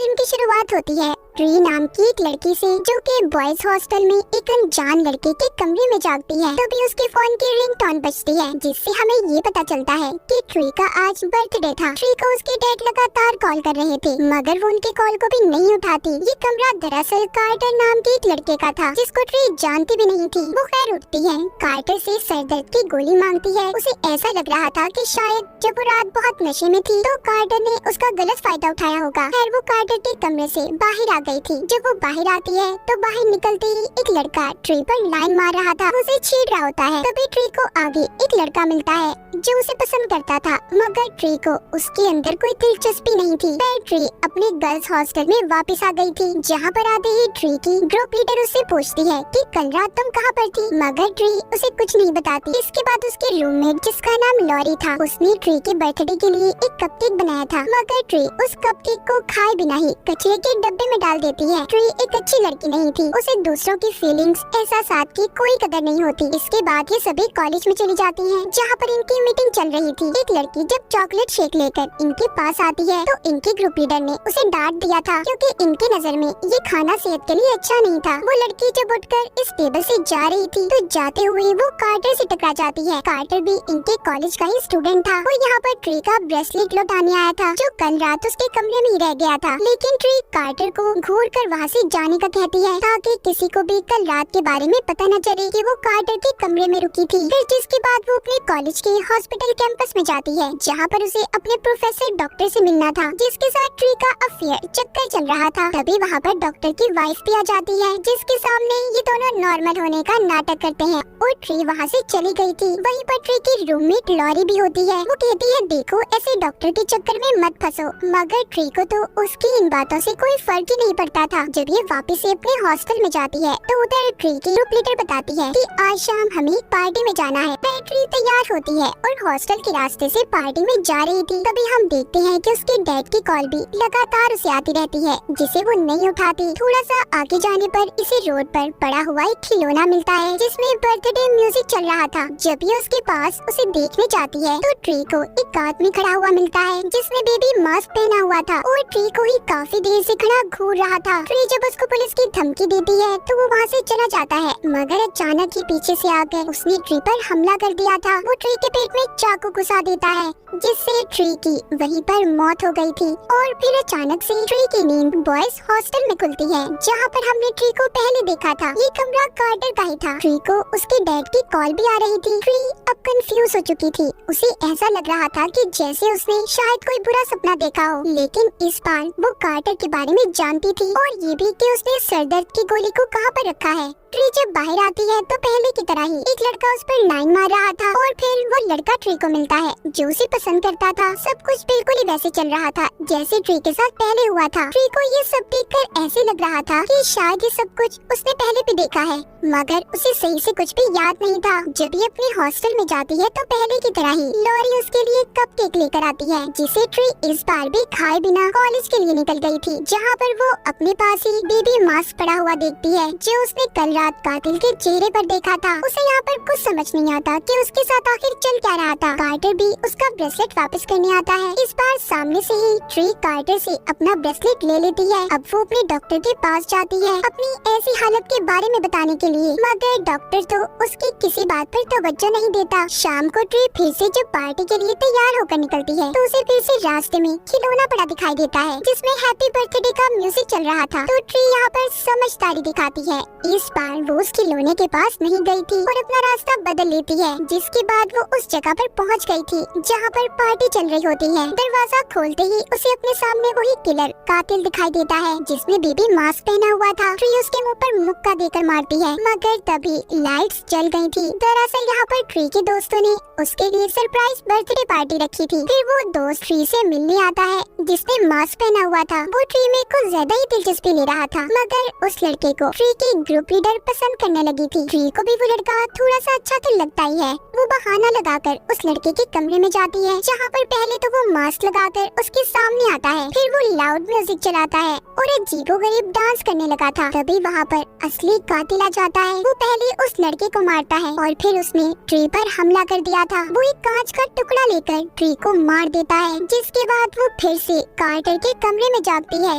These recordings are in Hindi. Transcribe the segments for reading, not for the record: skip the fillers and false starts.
फिल्म की शुरुआत होती है ट्री नाम की एक लड़की से, जो कि बॉयज हॉस्टल में एक अनजान लड़के के कमरे में जागती है। तभी उसके फोन की रिंगटोन बजती है, जिससे हमें ये पता चलता है कि ट्री का आज बर्थडे था। ट्री को उसके डैड लगातार कॉल कर रहे थे, मगर वो उनके कॉल को भी नहीं उठाती। ये कमरा दरअसल कार्टर नाम के एक लड़के का था, जिसको ट्री जानती भी नहीं थी। वो खैर उठती है, कार्टर से सरदर्द की गोली मांगती है। उसे ऐसा लग रहा था कि शायद जब वो रात बहुत नशे में थी तो कार्टर ने उसका गलत फायदा उठाया होगा। खैर वो कार्टर के कमरे से बाहर आ गई थी। जब वो बाहर आती है तो बाहर निकलते ही एक लड़का ट्री पर लाइन मार रहा था, उसे छेड़ रहा होता है। तभी ट्री को आगे एक लड़का मिलता है जो उसे पसंद करता था, मगर ट्री को उसके अंदर कोई दिलचस्पी नहीं थी। फिर ट्री अपने गर्ल्स हॉस्टल में वापस आ गई थी, जहाँ पर आते ही ट्री की ग्रुप लीडर उससे पूछती है कि कल रात तुम कहाँ पर थी, मगर ट्री उसे कुछ नहीं बताती। इसके बाद उसके रूममेट जिसका नाम लॉरी था, उसने ट्री के बर्थडे के लिए एक कपकेक बनाया था, मगर ट्री उस कपकेक को खाए बिना ही कचरे के डब्बे में डाल देती है। ट्री एक अच्छी लड़की नहीं थी, उसे दूसरों की फीलिंग्स एहसासात की कोई कदर नहीं होती। इसके बाद ये सभी कॉलेज में चली जाती हैं, जहाँ पर इनकी मीटिंग चल रही थी। एक लड़की जब चॉकलेट शेक लेकर इनके पास आती है तो इनके ग्रुप लीडर ने उसे डांट दिया था, क्योंकि इनके नजर में ये खाना सेहत के लिए अच्छा नहीं था। वो लड़की जब उठकर इस टेबल से जा रही थी तो जाते हुए वो कार्टर से टकरा जाती है। कार्टर भी इनके कॉलेज का ही स्टूडेंट था। वो यहाँ पर ट्री का ब्रेसलेट लौटाने आया था, जो कल रात उसके कमरे में ही रह गया था। लेकिन ट्री कार्टर को घूर कर वहाँ से जाने का कहती है, ताकि किसी को भी कल रात के बारे में पता न चले कि वो कार्टर के कमरे में रुकी थी। फिर जिसके बाद वो अपने कॉलेज के हॉस्पिटल कैंपस में जाती है, जहाँ पर उसे अपने प्रोफेसर डॉक्टर से मिलना था, जिसके साथ ट्री का अफेयर चक्कर चल रहा था। तभी वहाँ पर डॉक्टर की वाइफ भी आ जाती है, जिसके सामने ये दोनों नॉर्मल होने का नाटक करते हैं और ट्री वहाँ से चली गई थी। वहीं पर ट्री की रूममेट लॉरी भी होती है। वो कहती है, देखो ऐसे डॉक्टर के चक्कर में मत फंसो, मगर ट्री को तो उसकी इन बातों से कोई फर्क ही नहीं पड़ता था। जब ये वापस से अपने हॉस्टल में जाती है तो उधर ट्री की ग्रुप लीडर बताती है कि आज शाम हमें पार्टी में जाना है। फिर ट्री तैयार होती है और हॉस्टल के रास्ते से पार्टी में जा रही थी। तभी हम देखते हैं कि उसके डैड की कॉल भी लगातार उसे आती रहती है, जिसे वो नहीं उठाती। थोड़ा सा आगे जाने पर इसे रोड पर पड़ा हुआ एक खिलौना मिलता है, जिसमें बर्थडे म्यूजिक चल रहा था। जब ये उसके पास उसे देखने जाती है तो ट्री को एक आदमी खड़ा हुआ मिलता है, जिसने बेबी मास्क पहना हुआ था और ट्री को ही काफी देर से खड़ा घूर रहा था। ट्री जब उसको पुलिस की धमकी देती है तो वो वहाँ से चला जाता है, मगर अचानक ही पीछे से आकर उसने ट्री पर हमला कर दिया था। वो ट्री के पेट में चाकू घुसा देता है, जिससे ट्री की वहीं पर मौत हो गई थी। और फिर अचानक से ट्री की नींद बॉयज हॉस्टल में खुलती है, जहाँ पर हमने ट्री को पहले देखा था। ये कमरा कार्टर का ही था। ट्री को उसके डैड की कॉल भी आ रही थी। ट्री अब कंफ्यूज हो चुकी थी। उसे ऐसा लग रहा था कि जैसे उसने शायद कोई बुरा सपना देखा हो, लेकिन इस बार वो कार्टर के बारे में जानती थी, और ये भी कि उसने सरदर्द की गोली को कहाँ पर रखा है। ट्री जब बाहर आती है तो पहले की तरह ही एक लड़का उस पर लाइन मार रहा था, और फिर वो लड़का ट्री को मिलता है जो उसे पसंद करता था। सब कुछ बिल्कुल ही वैसे चल रहा था जैसे ट्री के साथ पहले हुआ था। ट्री को ये सब देखकर ऐसे लग रहा था कि शायद ये सब कुछ उसने पहले भी देखा है, मगर उसे सही से कुछ भी याद नहीं था। जब ये अपने हॉस्टल में जाती है तो पहले की तरह ही लॉरी उसके लिए कपकेक लेकर आती है, जिसे ट्री इस बार भी खाए बिना कॉलेज के लिए निकल गई थी, जहाँ पर वो अपने पास ही बेबी मास्क पड़ा हुआ देखती है, जो उसने कल रात कातिल के चेहरे पर देखा था। उसे यहाँ पर कुछ समझ नहीं आता कि उसके साथ आखिर चल क्या रहा था। कार्टर भी उसका ब्रेसलेट वापस करने आता है। इस बार सामने से ही ट्री कार्टर से अपना ब्रेसलेट ले लेती है। अब वो अपने डॉक्टर के पास जाती है अपनी ऐसी हालत के बारे में बताने के लिए, मगर डॉक्टर तो उसकी किसी बात पर तवज्जो नहीं देता। शाम को ट्री फिर से जब पार्टी के लिए तैयार होकर निकलती है तो उसे फिर से रास्ते में खिलौना पड़ा दिखाई देता है, जिसमें हैप्पी बर्थडे का म्यूजिक चल रहा था। तो ट्री यहाँ पर समझदारी दिखाती है। इस बार वो उस खिलौने के पास नहीं गई थी और अपना रास्ता बदल लेती है, जिसके बाद वो उस जगह पर पहुंच गई थी जहाँ पर पार्टी चल रही होती है। दरवाजा खोलते ही उसे अपने सामने वही किलर कातिल दिखाई देता है, जिसने बेबी मास्क पहना हुआ था। ट्री उसके मुंह पर मुक्का देकर मारती है, मगर तभी लाइट्स जल गई थी। दरअसल यहाँ पर ट्री के दोस्तों ने उसके लिए सरप्राइज बर्थडे पार्टी रखी थी। फिर वो दोस्त ट्री से मिलने आता है जिसने मास्क पहना हुआ था। वो ट्री में कुछ ज्यादा ही दिलचस्पी ले रहा था, मगर उस लड़के को ट्री की ग्रुप लीडर पसंद करने लगी थी। ट्री को भी वो लड़का थोड़ा सा अच्छा तो लगता ही है। वो बहाना लगाकर उस लड़के के कमरे में जाती है, जहाँ पर पहले तो वो मास्क लगाकर उसके सामने आता है। फिर वो लाउड म्यूजिक चलाता है और अजीबोगरीब डांस करने लगा था। तभी वहाँ पर असली कातिल आ जाता है। वो पहले उस लड़के को मारता है और फिर उसने ट्री पर हमला कर दिया था। वो एक कांच का टुकड़ा लेकर ट्री को मार देता है, जिसके बाद वो फिर से कार्टर के कमरे में जागती है।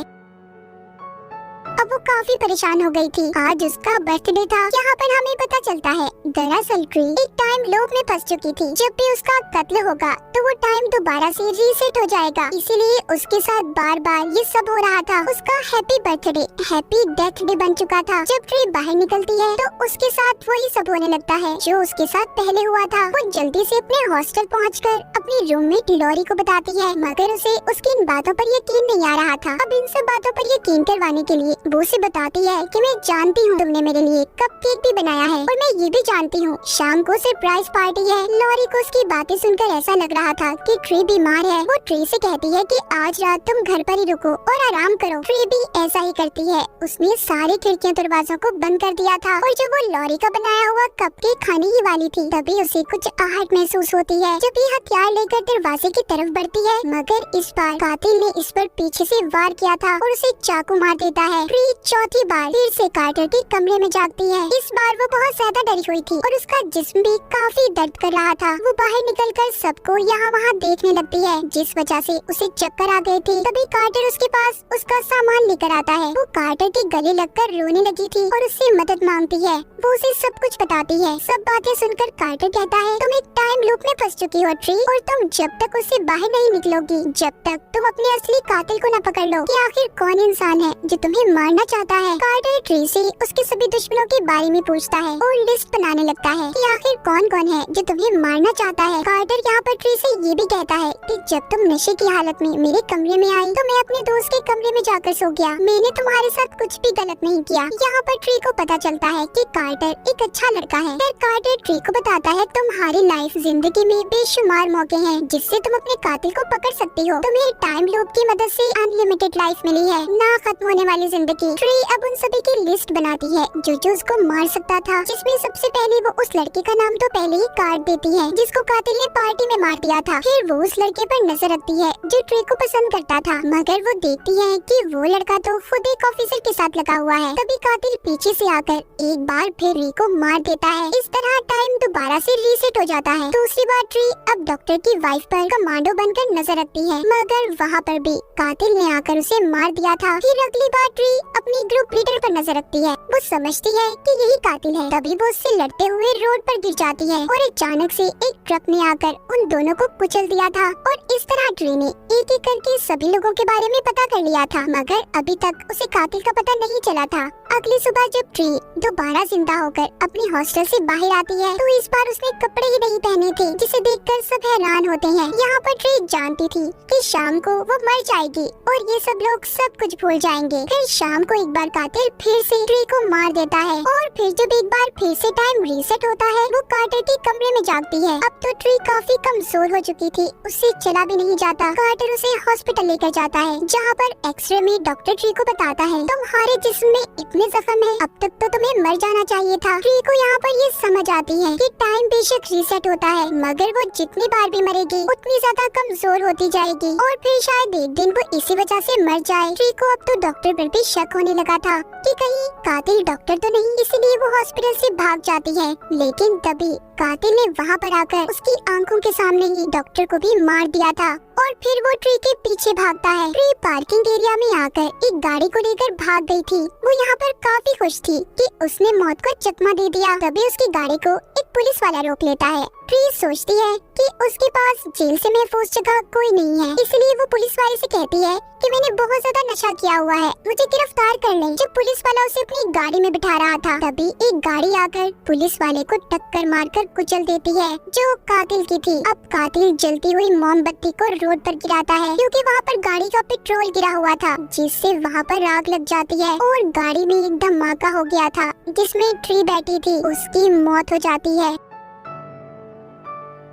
वो काफी परेशान हो गई थी। आज उसका बर्थडे था। यहाँ पर हमें पता चलता है दरअसल ट्री एक टाइम लूप में फंस चुकी थी। जब भी उसका कत्ल होगा तो वो टाइम दोबारा से रीसेट हो जाएगा, इसीलिए उसके साथ बार बार ये सब हो रहा था। उसका happy birthday happy death day बन चुका था। जब ट्री बाहर निकलती है तो उसके साथ वही सब होने लगता है जो उसके साथ पहले हुआ था। वो जल्दी से अपने हॉस्टल पहुंचकर अपनी रूममेट लॉरी को बताती है, मगर उसे उसकी इन बातों पर यकीन नहीं आ रहा था। अब इन सब बातों पर यकीन करवाने के लिए वो उसे बताती है कि मैं जानती हूँ तुमने मेरे लिए कपकेक भी बनाया है और मैं ये भी जानती हूँ शाम को सरप्राइज पार्टी है। लॉरी को उसकी बातें सुनकर ऐसा लग रहा था कि ट्री बीमार है। वो ट्री से कहती है कि आज रात तुम घर पर ही रुको और आराम करो। ट्री भी ऐसा ही करती है। उसने सारी खिड़कियां दरवाजों को बंद कर दिया था और जब वो लॉरी का बनाया हुआ कपकेक खाने ही वाली थी तभी उसे कुछ आहट महसूस होती है। जब ये हथियार लेकर दरवाजे की तरफ बढ़ती है, मगर इस बार कातिल ने इस पर पीछे से वार किया था और उसे चाकू मार देता है। ट्री चौथी बार फिर से कार्टर के कमरे में जागती है। इस बार वो बहुत ज्यादा डरी हुई थी और उसका जिस्म भी काफी दर्द कर रहा था। वो बाहर निकलकर सबको यहाँ वहाँ देखने लगती है, जिस वजह से उसे चक्कर आ गए थे। तभी कार्टर उसके पास उसका सामान लेकर आता है। वो कार्टर के गले लगकर रोने लगी थी और उससे मदद मांगती है। वो उसे सब कुछ बताती है। सब बातें सुनकर कार्टर कहता है, तुम एक टाइम लूप में फंस चुकी हो ट्री, और तुम जब तक उससे बाहर नहीं निकलोगी, जब तक तुम अपने असली कातिल को न पकड़ लो कि आखिर कौन इंसान है जो तुम्हें मारना चाहता है। कार्टर ट्री से उसके सभी दुश्मनों के बारे में पूछता है और लिस्ट बनाने लगता है कि आखिर कौन कौन है जो तुम्हें मारना चाहता है। कार्टर यहाँ पर ट्री से ये भी कहता है कि जब तुम नशे की हालत में मेरे कमरे में आई तो मैं अपने दोस्त के कमरे में जाकर सो गया। मैंने तुम्हारे साथ कुछ भी गलत नहीं किया। यहाँ पर ट्री को पता चलता है कि कार्टर एक अच्छा लड़का है। फिर कार्टर ट्री को बताता है, तुम्हारी लाइफ जिंदगी में बेशुमार मौके हैं जिससे तुम अपने कातिल को पकड़ सकती हो। तुम्हें टाइम लूप की मदद से अनलिमिटेड लाइफ मिली है, ना खत्म होने वाली जिंदगी। ट्री अब उन सभी की लिस्ट बनाती है जो उसको मार सकता था, जिसमें सबसे पहले वो उस लड़के का नाम तो पहले ही काट देती है जिसको कातिल ने पार्टी में मार दिया था। फिर वो उस लड़के पर नजर रखती है जो ट्री को पसंद करता था, मगर वो देखती है कि वो लड़का तो खुद एक ऑफिसर के साथ लगा हुआ है। तभी कातिल पीछे से आकर एक बार फिर ट्री को मार देता है। इस तरह टाइम दोबारा से रीसेट हो जाता है। दूसरी बार ट्री अब डॉक्टर की वाइफ पर कमांडो बनकर नजर रखती है, मगर वहाँ पर भी कातिल ने आकर उसे मार दिया था। फिर अगली बार ट्री अपनी ग्रुप लीडर पर नजर रखती है। वो समझती है कि यही कातिल है। तभी वो उससे लड़ते हुए रोड पर गिर जाती है और अचानक से एक ट्रक ने आकर उन दोनों को कुचल दिया था। और इस तरह ट्री ने एक एक करके सभी लोगों के बारे में पता कर लिया था, मगर अभी तक उसे कातिल का पता नहीं चला था। अगली सुबह जब ट्री दोबारा जिंदा होकर अपनी हॉस्टल से बाहर आती है तो इस बार उसने कपड़े ही नहीं पहने थे, जिसे देखकर सब हैरान होते हैं। यहाँ पर ट्री जानती थी कि शाम को वो मर जाएगी और ये सब लोग सब कुछ भूल जाएंगे। फिर शाम को एक बार कातिल फिर से ट्री को मार देता है और फिर जब एक बार फिर से टाइम रीसेट होता है वो कार्टर के कमरे में जागती है। अब तो ट्री काफी कमजोर हो चुकी थी, उससे चला भी नहीं जाता। कार्टर उसे हॉस्पिटल लेकर जाता है, जहाँ पर एक्सरे में डॉक्टर ट्री को बताता है, तुम्हारे जिस्म में इतने जख्म है, अब तक तो तुम्हें मर जाना चाहिए था। ट्री को यहाँ पर ये समझ आती है कि टाइम बेशक रीसेट होता है, मगर वो जितनी बार भी मरेगी उतनी ज्यादा कमजोर होती जाएगी और फिर शायद एक दिन वो इसी वजह से मर जाए। ट्री को अब तो डॉक्टर पर भी शक होने लगा था कि कहीं कातिल डॉक्टर तो नहीं, इसलिए वो हॉस्पिटल से भाग जाती है। लेकिन तभी कातिल ने वहाँ पर आकर उसकी आंखों के सामने ही डॉक्टर को भी मार दिया था और फिर वो ट्री के पीछे भागता है। ट्री पार्किंग एरिया में आकर एक गाड़ी को लेकर भाग गई थी। वो यहाँ पर काफी खुश थी कि उसने मौत को चकमा दे दिया। तभी उसकी गाड़ी को एक पुलिस वाला रोक लेता है। ट्री सोचती है कि उसके पास जेल से महफूज जगह कोई नहीं है, इसलिए वो पुलिस वाले से कहती है कि मैंने बहुत ज्यादा नशा किया हुआ है, मुझे गिरफ्तार कर लें। जब पुलिस वाला उसे अपनी गाड़ी में बिठा रहा था तभी एक गाड़ी आकर पुलिस वाले को टक्कर मारकर कुचल देती है, जो कातिल की थी। अब कातिल जलती हुई मोमबत्ती को रोड पर गिराता है क्योंकि वहाँ पर गाड़ी का पेट्रोल गिरा हुआ था, जिससे वहाँ पर आग लग जाती है और गाड़ी में एक धमाका हो गया था जिसमें ट्री बैठी थी, उसकी मौत हो जाती है।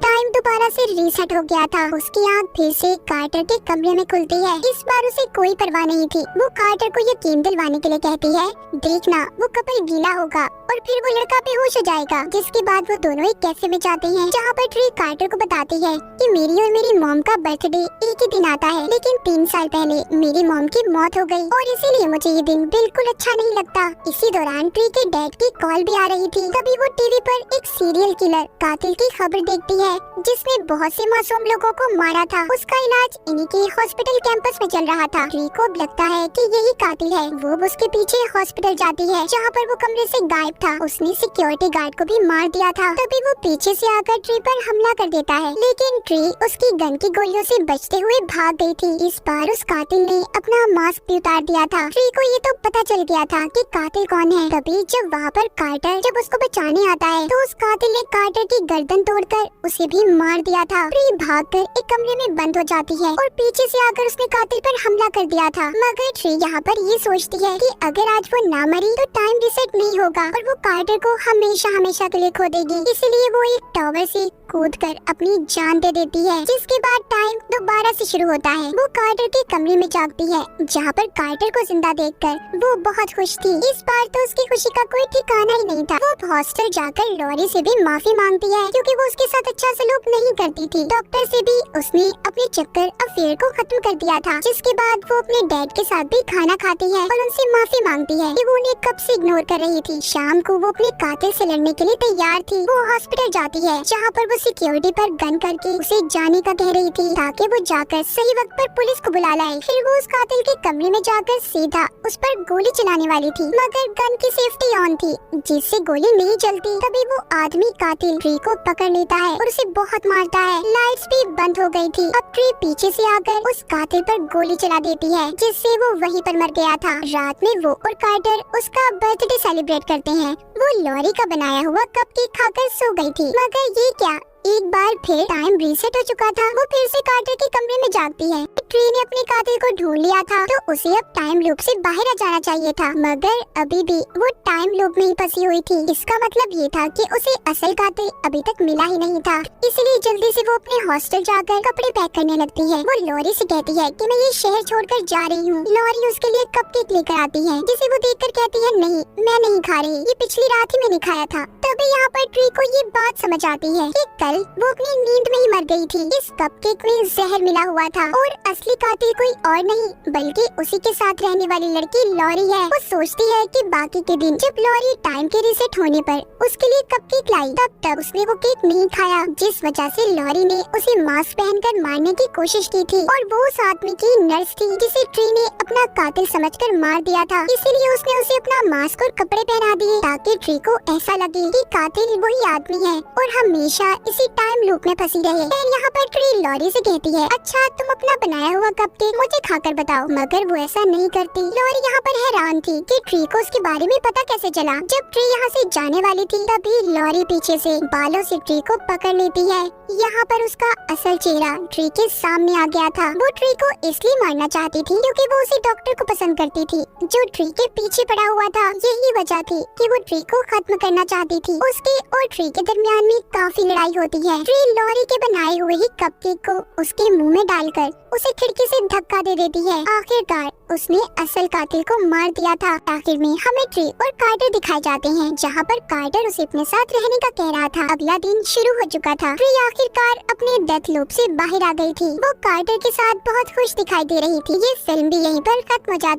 टाइम दोबारा से रीसेट हो गया था। उसकी आँख फिर से कार्टर के कमरे में खुलती है। इस बार उसे कोई परवाह नहीं थी। वो कार्टर को यकीन दिलवाने के लिए कहती है, देखना वो कपल गीला होगा और फिर वो लड़का बेहोश हो जाएगा। जिसके बाद वो दोनों एक कैफे में जाते हैं, जहाँ पर ट्री कार्टर को बताती है कि मेरी और मेरी मॉम का बर्थडे एक ही दिन आता है, लेकिन 3 साल पहले मेरी मॉम की मौत हो गई और इसीलिए मुझे ये दिन बिल्कुल अच्छा नहीं लगता। इसी दौरान ट्री के डैड की कॉल भी आ रही थी। तभी वो टीवी पर एक सीरियल किलर कातिल की खबर देखती है, जिसने बहुत से मासूम लोगों को मारा था, उसका इलाज इन्हीं के हॉस्पिटल कैंपस में चल रहा था। ट्री को लगता है कि यही कातिल है। वो उसके पीछे हॉस्पिटल जाती है जहाँ पर वो कमरे से गायब था। उसने सिक्योरिटी गार्ड को भी मार दिया था। तभी वो पीछे से आकर ट्री पर हमला कर देता है, लेकिन ट्री उसकी गन की गोलियों से बचते हुए भाग गई थी। इस बार उस कातिल ने अपना मास्क भी उतार दिया था। ट्री को ये तो पता चल गया था कि कातिल कौन है। तभी जब वहाँ पर कार्टर जब उसको बचाने आता है तो उस कातिल ने कार्टर की गर्दन तोड़कर उसे भी मार दिया था। ट्री भागकर एक कमरे में बंद हो जाती है और पीछे से आकर उसने कातिल पर हमला कर दिया था। मगर ट्री यहाँ पर ये सोचती है कि अगर आज वो ना मरी तो टाइम रिसेट नहीं होगा और वो कार्टर को हमेशा हमेशा के लिए खो देगी। इसलिए वो एक टावर से कूदकर अपनी जान दे देती है, जिसके बाद टाइम दोबारा से शुरू होता है। वो कार्टर के कमरे में जागती है जहाँ पर कार्टर को जिंदा देखकर वो बहुत खुश थी। इस बार तो उसकी खुशी का कोई ठिकाना ही नहीं था। वो हॉस्टल जाकर लॉरी से भी माफी मांगती है क्योंकि वो उसके साथ अच्छा सलूक नहीं करती थी। डॉक्टर से भी उसने अपने चक्कर अफेयर को खत्म कर दिया था। जिसके बाद वो अपने डैड के साथ भी खाना खाती है और उनसे माफी मांगती है कि वो उन्हें कब से इग्नोर कर रही थी। शाम को वो अपने कातिल से लड़ने के लिए तैयार थी। वो हॉस्पिटल जाती है जहाँ पर वो सिक्योरिटी पर गन करके उसे जाने का कह रही थी ताकि वो जाकर सही वक्त पर पुलिस को बुला लाए। फिर वो उस कातिल के कमरे में जाकर सीधा उस पर गोली चलाने वाली थी, मगर गन की सेफ्टी ऑन थी जिससे गोली नहीं चलती। तभी वो आदमी कातिल ट्री को पकड़ लेता है और उसे बहुत मारता है। लाइट्स भी बंद हो गई थी। अब ट्री पीछे से आकर उस कातिल पर गोली चला देती है जिससे वो वहीं पर मर गया था। रात में वो और कार्टर उसका बर्थडे सेलिब्रेट करते हैं। वो लॉरी का बनाया हुआ कपकेक खाकर सो गई थी, मगर ये क्या, एक बार फिर टाइम रीसेट हो चुका था। वो फिर से कार्टर के कमरे में जागती है। ट्री ने अपने कातिल को ढूंढ लिया था तो उसे अब टाइम लूप से बाहर आ जाना चाहिए था, मगर अभी भी वो टाइम लूप में ही फंसी हुई थी। इसका मतलब ये था कि उसे असल कातिल अभी तक मिला ही नहीं था। इसलिए जल्दी से वो अपने हॉस्टल जाकर कपड़े पैक करने लगती है। वो लॉरी से कहती है कि मैं ये शहर छोड़कर जा रही हूँ। लॉरी उसके लिए कपकेक लेकर आती है जिसे वो देखकर कहती है नहीं, मैं नहीं खा रही, ये पिछली रात ही मैंने खाया था। तभी यहाँ पर ट्री को ये बात समझ आती है कि कल वो अपनी नींद में ही मर गई थी। इस कपकेक में जहर मिला हुआ था और असली कातिल कोई और नहीं बल्कि उसी के साथ रहने वाली लड़की लॉरी है। वो सोचती है कि बाकी के दिन जब लॉरी टाइम के रिसेट होने पर उसके लिए कपकेक लाई तब उसने वो केक नहीं खाया, जिस वजह से लॉरी ने उसे मास्क पहनकर मारने की कोशिश की थी। और वो उस आदमी की नर्स थी जिसे ट्री ने अपना कातिल समझकर मार दिया था। इसीलिए उसने उसे अपना मास्क और कपड़े पहना दिए ताकि ट्री को ऐसा लगे कि कातिल वही आदमी है और हमेशा इसी टाइम लूप में फंसी रहे। फिर यहाँ पर ट्री लॉरी से कहती है अच्छा तुम अपना बनाया हुआ कपकेक मुझे खाकर बताओ, मगर वो ऐसा नहीं करती। लॉरी यहाँ पर हैरान थी कि ट्री को उसके बारे में पता कैसे चला। जब ट्री यहाँ से जाने वाली थी तभी लॉरी पीछे से बालों से ट्री को पकड़ लेती है। यहाँ पर उसका असल चेहरा ट्री के सामने आ गया था। वो ट्री को इसलिए मारना चाहती थी क्योंकि वो उसी डॉक्टर को पसंद करती थी जो ट्री के पीछे पड़ा हुआ था। यही वजह थी कि वो ट्री को खत्म करना चाहती थी। उसके और ट्री के दरमियान में काफी लड़ाई होती है। ट्री लॉरी के बनाए हुए ही कपकेक को उसके मुंह में डालकर उसे खिड़की से धक्का दे देती है। आखिरकार उसने असल कातिल को मार दिया था। आखिर में हमें ट्री और कार्टर दिखाए जाते हैं जहाँ पर कार्टर उसे अपने साथ रहने का कह रहा था। अगला दिन शुरू हो चुका था। ट्री आखिरकार अपने डेथ लूप से बाहर आ गई थी। वो कार्टर के साथ बहुत खुश दिखाई दे रही थी। ये फिल्म भी यहीं पर खत्म हो जाती